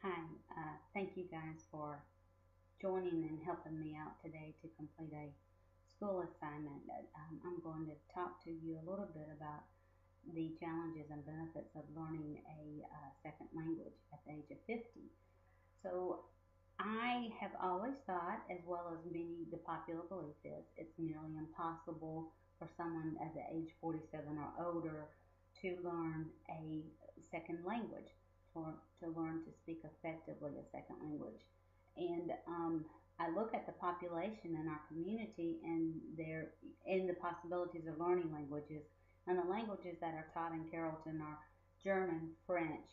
Hi, thank you guys for joining and helping me out today to complete a school assignment. I'm going to talk to you a little bit about the challenges and benefits of learning a second language at the age of 50. So, I have always thought, as well as many, the popular belief is, it's nearly impossible for someone at the age 47 or older to learn a second language, to learn to speak effectively a second language. And I look at the population in our community and the possibilities of learning languages. And the languages that are taught in Carrollton are German, French,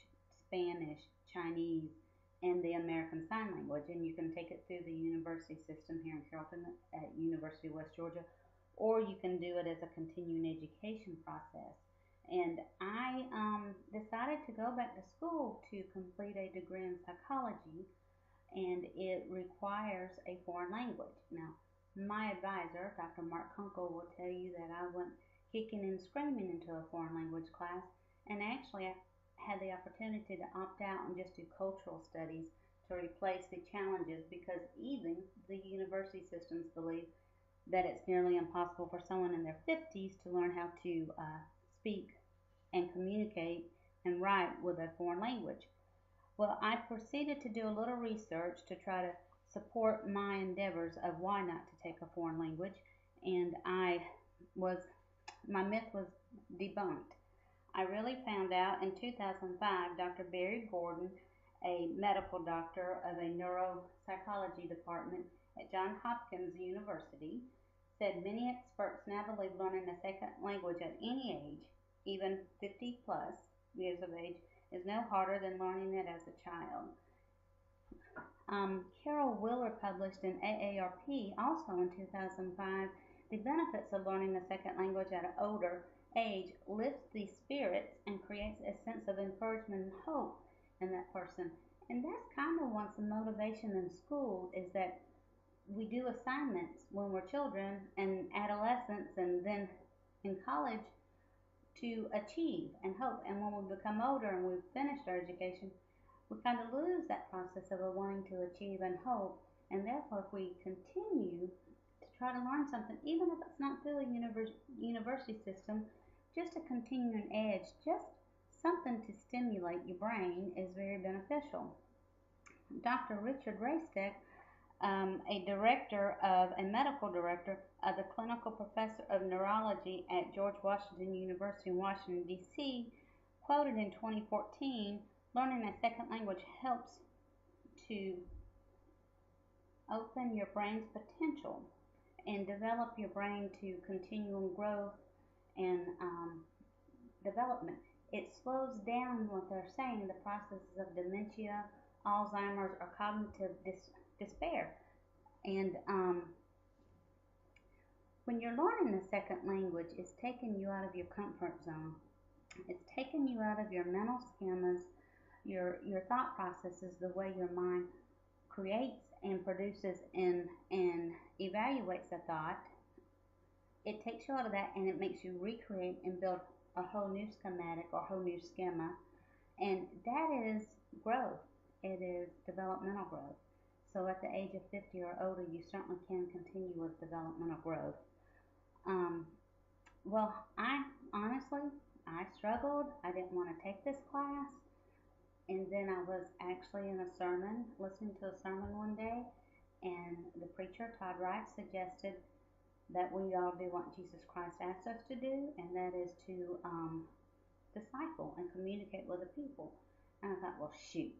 Spanish, Chinese, and the American Sign Language. And you can take it through the university system here in Carrollton at University of West Georgia, or you can do it as a continuing education process. And I decided to go back to school to complete a degree in psychology, and it requires a foreign language. Now, my advisor, Dr. Mark Kunkel, will tell you that I went kicking and screaming into a foreign language class, and actually I had the opportunity to opt out and just do cultural studies to replace the challenges because even the university systems believe that it's nearly impossible for someone in their 50s to learn how to speak and communicate and write with a foreign language. Well, I proceeded to do a little research to try to support my endeavors of why not to take a foreign language, and was my myth was debunked. I really found out in 2005, Dr. Barry Gordon, a medical doctor of a neuropsychology department at Johns Hopkins University, said many experts now believe learning a second language at any age, even 50 plus years of age, is no harder than learning it as a child. Carol Wheeler published in AARP also in 2005 the benefits of learning a second language at an older age lifts the spirits and creates a sense of encouragement and hope in that person. And that's kind of what's the motivation in school is that we do assignments when we're children and adolescents and then in college to achieve and hope. And when we become older and we've finished our education, we kind of lose that process of wanting to achieve and hope. And therefore, if we continue to try to learn something, even if it's not through a university system, just a continuing edge, just something to stimulate your brain is very beneficial. Dr. Richard Raysteck, a medical director of the clinical professor of neurology at George Washington University in Washington, D.C., quoted in 2014, learning a second language helps to open your brain's potential and develop your brain to continual growth and development. It slows down what they're saying, the processes of dementia, Alzheimer's, or cognitive despair. And when you're learning a second language, it's taking you out of your comfort zone. It's taking you out of your mental schemas, your thought processes, the way your mind creates and produces and evaluates a thought. It takes you out of that and it makes you recreate and build a whole new schematic or whole new schema. And that is growth. It is developmental growth. So at the age of 50 or older, you certainly can continue with developmental growth. Um, well, I struggled. I didn't want to take this class. And then I was actually in a sermon, listening to a sermon one day, and the preacher, Todd Wright, suggested that we all do what Jesus Christ asked us to do, and that is to disciple and communicate with the people. And I thought, well, shoot,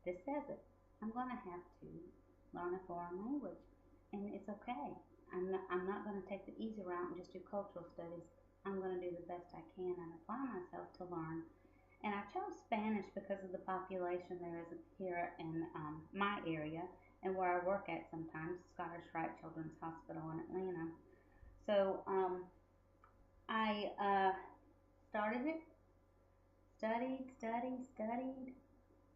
this says it. I'm going to have to learn a foreign language, and it's okay. I'm not going to take the easy route and just do cultural studies. I'm going to do the best I can and apply myself to learn. And I chose Spanish because of the population there is here in my area and where I work at sometimes, Scottish Rite Children's Hospital in Atlanta. So I started it, studied,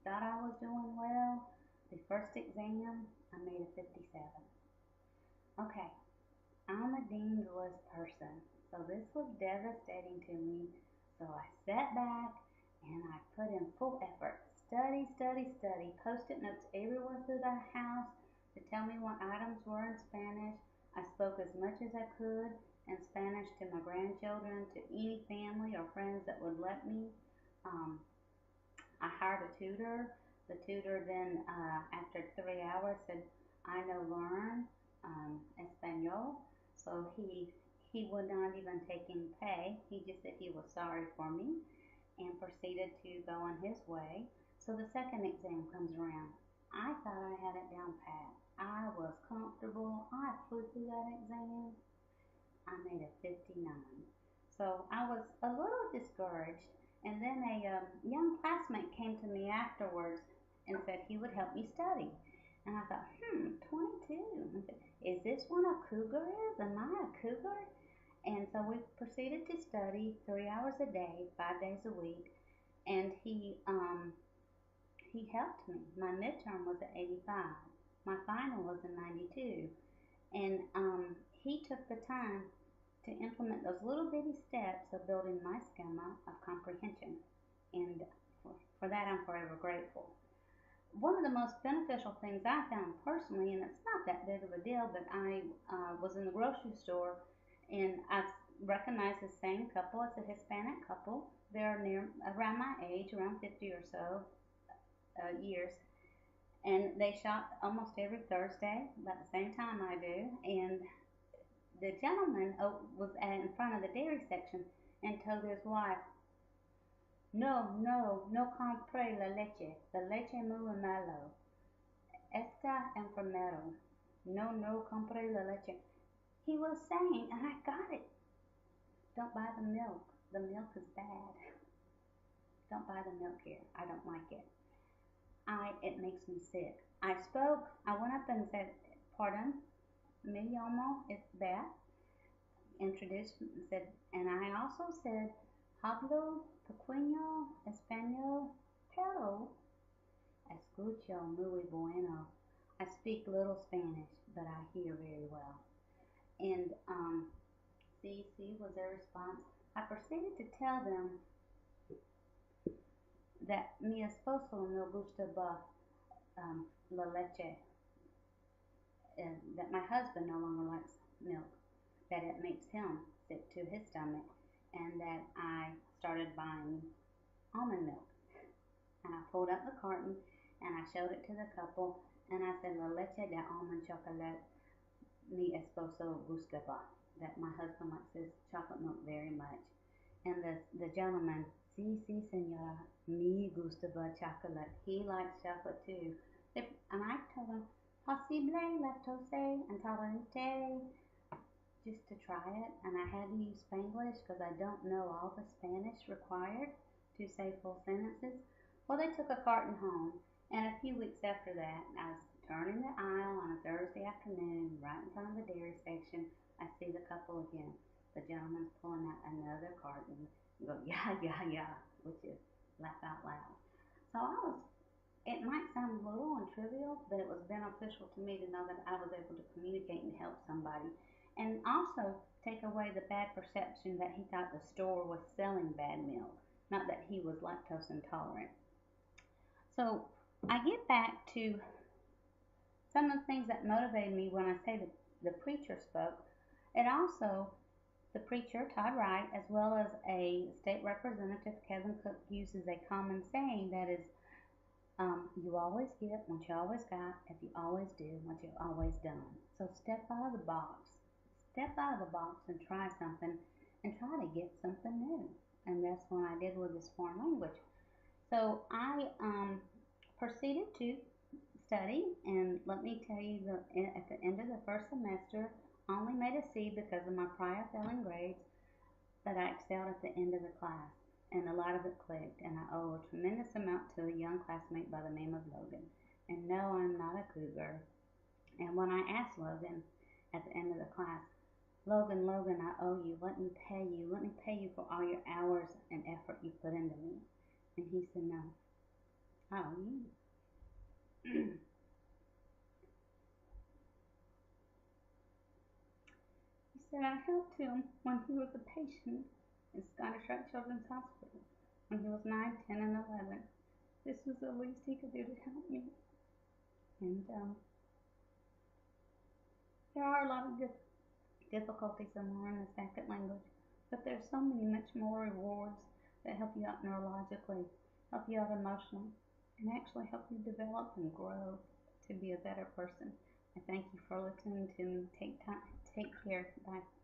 thought I was doing well. The first exam, I made a 57. Okay, I'm a Dean's List person, so this was devastating to me. So I sat back and I put in full effort, study, study, study. Post-it notes everywhere through the house to tell me what items were in Spanish. I spoke as much as I could in Spanish to my grandchildren, to any family or friends that would let me. Um, I hired a tutor. The tutor then, after 3 hours, said, "I know learn Espanol." So he would not even take any pay. He just said he was sorry for me and proceeded to go on his way. So the second exam comes around. I thought I had it down pat. I was comfortable. I flew through that exam. I made a 59. So I was a little discouraged. And then a young classmate came to me afterwards and said he would help me study. And I thought, 22. I said, is this one a cougar is? Am I a cougar? And so we proceeded to study 3 hours a day, 5 days a week. And he helped me. My midterm was at 85. My final was a 92. And he took the time to implement those little bitty steps of building my schema of comprehension. And for that, I'm forever grateful. One of the most beneficial things I found personally, and it's not that big of a deal, but I was in the grocery store and I recognized the same couple. It's a Hispanic couple. They're near around my age, around 50 or so years, and they shop almost every Thursday, about the same time I do. And the gentleman was in front of the dairy section and told his wife, "No, no, no compre la leche muy malo. Está enfermero. No, no compre la leche." He was saying, and I got it, don't buy the milk. The milk is bad. Don't buy the milk here. I don't like it. It makes me sick. I went up and said, "Pardon, me llamo es Beth," introduced and said, and I also said, "Hablo pequeño español, pero escucho muy bueno." I speak little Spanish, but I hear very well. And CC was their response. I proceeded to tell them that mi esposo no gusta la leche, and that my husband no longer likes milk, that it makes him sick to his stomach, and that I started buying almond milk. And I pulled up the carton and I showed it to the couple and I said, "La leche de almond chocolate mi esposo gustaba," that my husband likes his chocolate milk very much. And the gentleman, "Sí, sí, señora, mi gustaba chocolate." He likes chocolate too. And I told him, "Posible lactose intolerante," just to try it. And I had to use Spanglish because I don't know all the Spanish required to say full sentences. Well, they took a carton home, and a few weeks after that, I was turning the aisle on a Thursday afternoon, right in front of the dairy section. I see the couple again. The gentleman's pulling out another carton and go, "Yeah, yeah, yeah," which is laugh out loud. So it might sound little and trivial, but it was beneficial to me to know that I was able to communicate and help somebody. And also take away the bad perception that he thought the store was selling bad milk, not that he was lactose intolerant. So I get back to some of the things that motivated me when I say that the preacher spoke. It also, the preacher, Todd Wright, as well as a state representative, Kevin Cook, uses a common saying that is, you always get what you always got if you always do what you've always done. So step out of the box. Step out of the box and try something and try to get something new. And that's what I did with this foreign language. So I proceeded to study, and let me tell you, at the end of the first semester, I only made a C because of my prior failing grades, but I excelled at the end of the class, and a lot of it clicked, and I owe a tremendous amount to a young classmate by the name of Logan. And no, I'm not a cougar. And when I asked Logan at the end of the class, "Logan, Logan, I owe you. Let me pay you. Let me pay you for all your hours and effort you put into me." And he said, "No, I owe you." He said, "I helped him when he was a patient in Scottish Rite Children's Hospital when he was 9, 10, and 11. this was the least he could do to help me. And there are a lot of difficulties in learning the second language, but there's so many much more rewards that help you out neurologically, help you out emotionally, and actually help you develop and grow to be a better person. I thank you for listening to me. Take care. Bye.